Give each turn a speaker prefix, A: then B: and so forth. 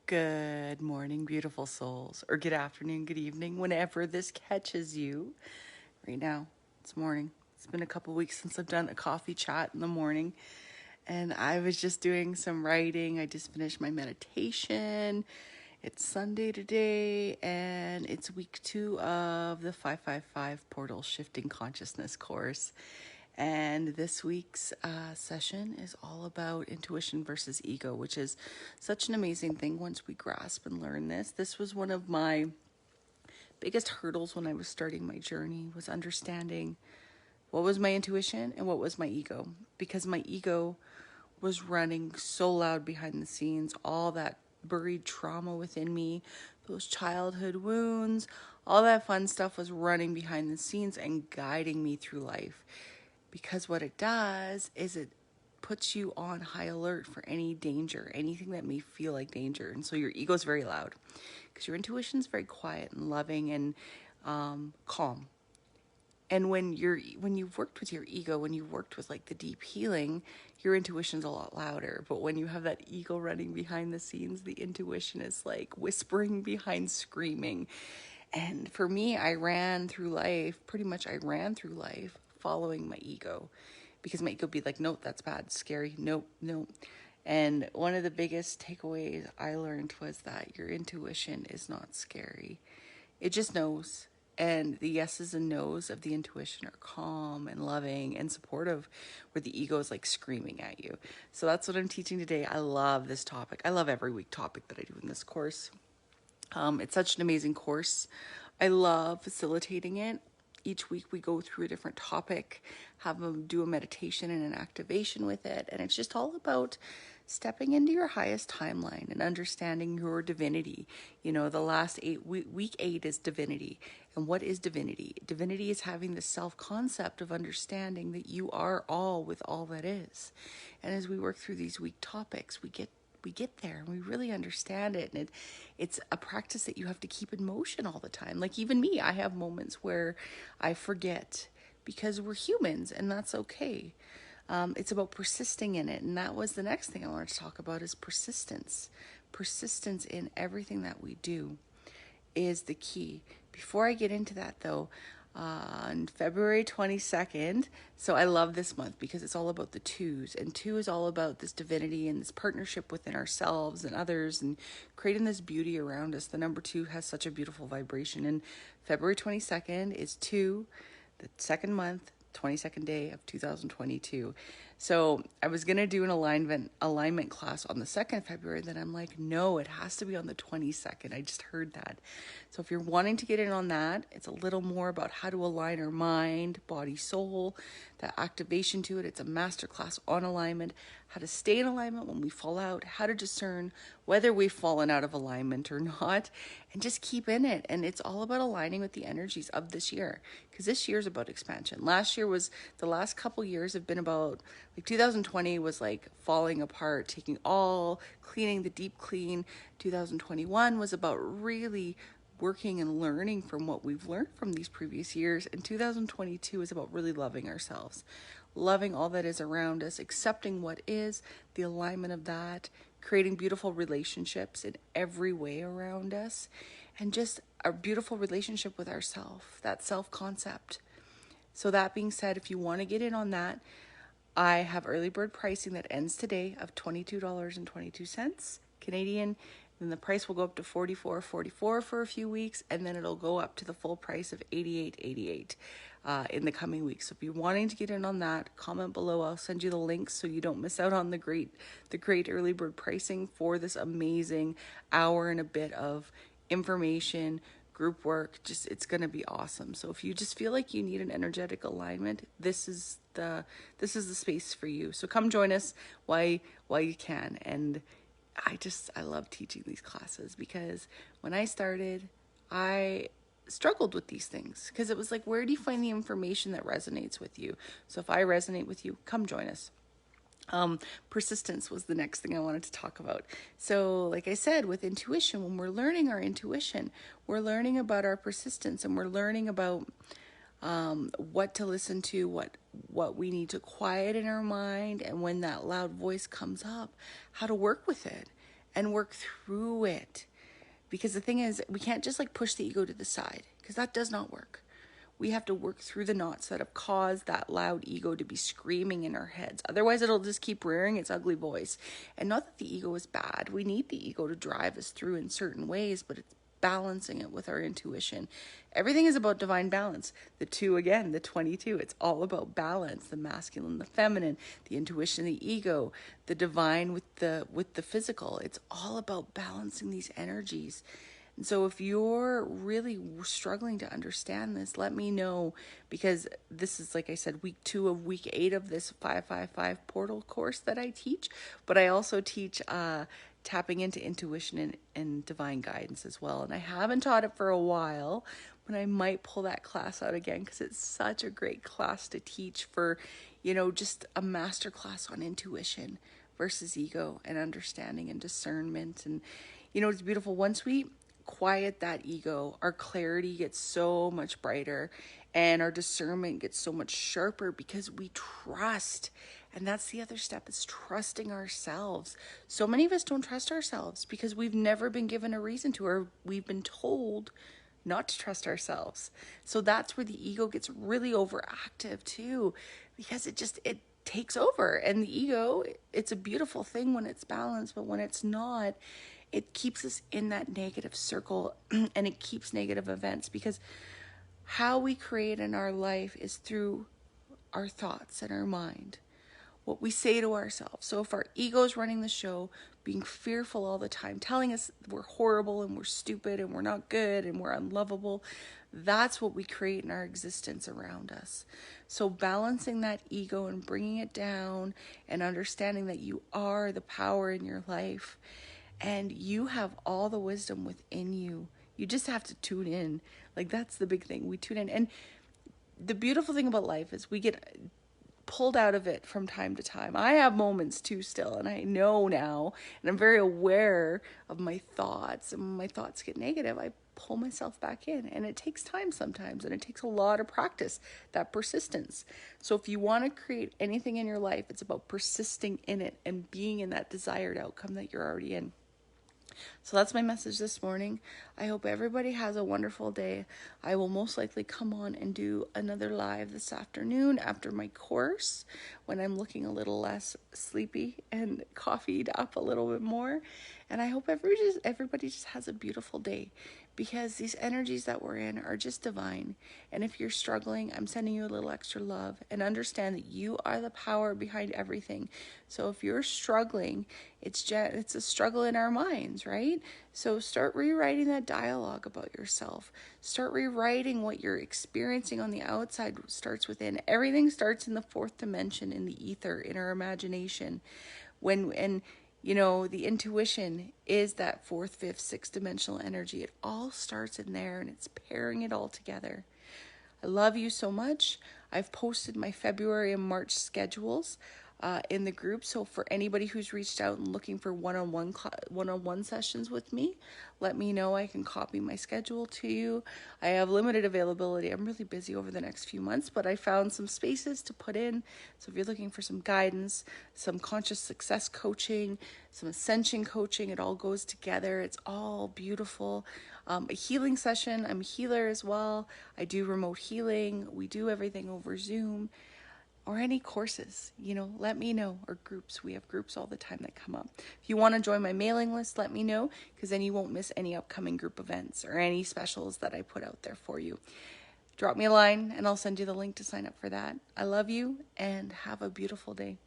A: Good morning, beautiful souls, or good afternoon, good evening, whenever this catches you. Right now, it's morning. It's been a couple weeks since I've done a coffee chat in the morning, and I was just doing some writing. I just finished my meditation. It's Sunday today, and it's week 2 of the 555 Portal Shifting Consciousness course. And this week's session is all about intuition versus ego, which is such an amazing thing once we grasp and learn this. This was one of my biggest hurdles when I was starting my journey, was understanding what was my intuition and what was my ego. Because my ego was running so loud behind the scenes, all that buried trauma within me, those childhood wounds, all that fun stuff was running behind the scenes and guiding me through life. Because what it does is it puts you on high alert for any danger, anything that may feel like danger. And so your ego is very loud because your intuition is very quiet and loving and calm. And when you've worked with your ego, when you've worked with like the deep healing, your intuition's a lot louder. But when you have that ego running behind the scenes, the intuition is like whispering behind screaming. And for me, I ran through life following my ego, because my ego would be like, nope, that's bad, scary, nope, nope. And one of the biggest takeaways I learned was that your intuition is not scary. It just knows. And the yeses and nos of the intuition are calm and loving and supportive, where the ego is like screaming at you. So that's what I'm teaching today. I love this topic. I love every week topic that I do in this course. It's such an amazing course. I love facilitating it. Each week we go through a different topic, have them do a meditation and an activation with it. And it's just all about stepping into your highest timeline and understanding your divinity. You know, the last week 8 is divinity. And what is divinity? Divinity is having the self-concept of understanding that you are all with all that is. And as we work through these week topics, we get there and we really understand it. And it's a practice that you have to keep in motion all the time. Like even me, I have moments where I forget because we're humans, and that's okay. It's about persisting in it. And that was the next thing I wanted to talk about, is persistence. Persistence in everything that we do is the key. Before I get into that though, on February 22nd. So I love this month because it's all about the twos, and 2 is all about this divinity and this partnership within ourselves and others and creating this beauty around us. The number 2 has such a beautiful vibration, and February 22nd is 2, the second month, 22nd day of 2022. So I was going to do an alignment class on the 2nd February. Then I'm like, no, it has to be on the 22nd. I just heard that. So if you're wanting to get in on that, it's a little more about how to align our mind, body, soul, that activation to it. It's a masterclass on alignment, how to stay in alignment when we fall out, how to discern whether we've fallen out of alignment or not, and just keep in it. And it's all about aligning with the energies of this year, because this year is about expansion. The last couple years have been about, like 2020 was like falling apart, cleaning the deep clean. 2021 was about really working and learning from what we've learned from these previous years. And 2022 is about really loving ourselves, loving all that is around us, accepting what is, the alignment of that, creating beautiful relationships in every way around us, and just a beautiful relationship with ourselves, that self-concept. So that being said, if you want to get in on that, I have early bird pricing that ends today of $22.22 Canadian. Then the price will go up to $44.44 for a few weeks, and then it'll go up to the full price of $88.88 in the coming weeks. So if you're wanting to get in on that, comment below. I'll send you the links so you don't miss out on the great early bird pricing for this amazing hour and a bit of information, group work. Just, it's going to be awesome. So if you just feel like you need an energetic alignment, this is the space for you. So come join us while you can. And I love teaching these classes, because when I started, I struggled with these things, because it was like, where do you find the information that resonates with you? So if I resonate with you, come join us. Persistence was the next thing I wanted to talk about. So like I said, with intuition, when we're learning our intuition, we're learning about our persistence, and we're learning about what to listen to, what we need to quiet in our mind, and when that loud voice comes up, how to work with it. and work through it. Because the thing is, we can't just like push the ego to the side, because that does not work. We have to work through the knots that have caused that loud ego to be screaming in our heads. Otherwise, it'll just keep rearing its ugly voice. And not that the ego is bad. We need the ego to drive us through in certain ways, but it's balancing it with our intuition. Everything is about divine balance. The two, again, the 22, it's all about balance, the masculine, the feminine, the intuition, the ego, the divine with the physical. It's all about balancing these energies. And so if you're really struggling to understand this, let me know, because this is, like I said, week 2 of week 8 of this 555 portal course that I teach. But I also teach tapping into intuition and divine guidance as well. And I haven't taught it for a while, but I might pull that class out again, because it's such a great class to teach for, just a master class on intuition versus ego and understanding and discernment. And, it's beautiful. Once we quiet that ego, our clarity gets so much brighter and our discernment gets so much sharper, because we trust. And that's the other step, is trusting ourselves. So many of us don't trust ourselves because we've never been given a reason to, or we've been told not to trust ourselves. So that's where the ego gets really overactive too, because it takes over. And the ego, it's a beautiful thing when it's balanced, but when it's not, it keeps us in that negative circle and it keeps negative events, because how we create in our life is through our thoughts and our mind, what we say to ourselves. So if our ego is running the show, being fearful all the time, telling us we're horrible and we're stupid and we're not good and we're unlovable, that's what we create in our existence around us. So balancing that ego and bringing it down and understanding that you are the power in your life. And you have all the wisdom within you. You just have to tune in. Like, that's the big thing. We tune in. And the beautiful thing about life is we get pulled out of it from time to time. I have moments too still, and I know now, and I'm very aware of my thoughts. And when my thoughts get negative, I pull myself back in. And it takes time sometimes, and it takes a lot of practice, that persistence. So if you want to create anything in your life, it's about persisting in it and being in that desired outcome that you're already in. So that's my message this morning. I hope everybody has a wonderful day. I will most likely come on and do another live this afternoon after my course, when I'm looking a little less sleepy and coffeeed up a little bit more. And I hope everybody just has a beautiful day, because these energies that we're in are just divine. And if you're struggling, I'm sending you a little extra love, and understand that you are the power behind everything. So if you're struggling, it's a struggle in our minds, right? So start rewriting that dialogue about yourself. Start rewriting what you're experiencing on the outside starts within. Everything starts in the 4th dimension, in the ether, in our imagination. The intuition is that 4th, 5th, 6th dimensional energy. It all starts in there, and it's pairing it all together. I love you so much. I've posted my February and March schedules in the group. So for anybody who's reached out and looking for one-on-one sessions with me, let me know. I can copy my schedule to you. I have limited availability. I'm really busy over the next few months, but I found some spaces to put in. So if you're looking for some guidance, some conscious success coaching, some ascension coaching, it all goes together. It's all beautiful. A healing session. I'm a healer as well. I do remote healing. We do everything over Zoom. Or any courses, let me know. Or groups. We have groups all the time that come up. If you want to join my mailing list, let me know, because then you won't miss any upcoming group events or any specials that I put out there for you. Drop me a line and I'll send you the link to sign up for that. I love you, and have a beautiful day.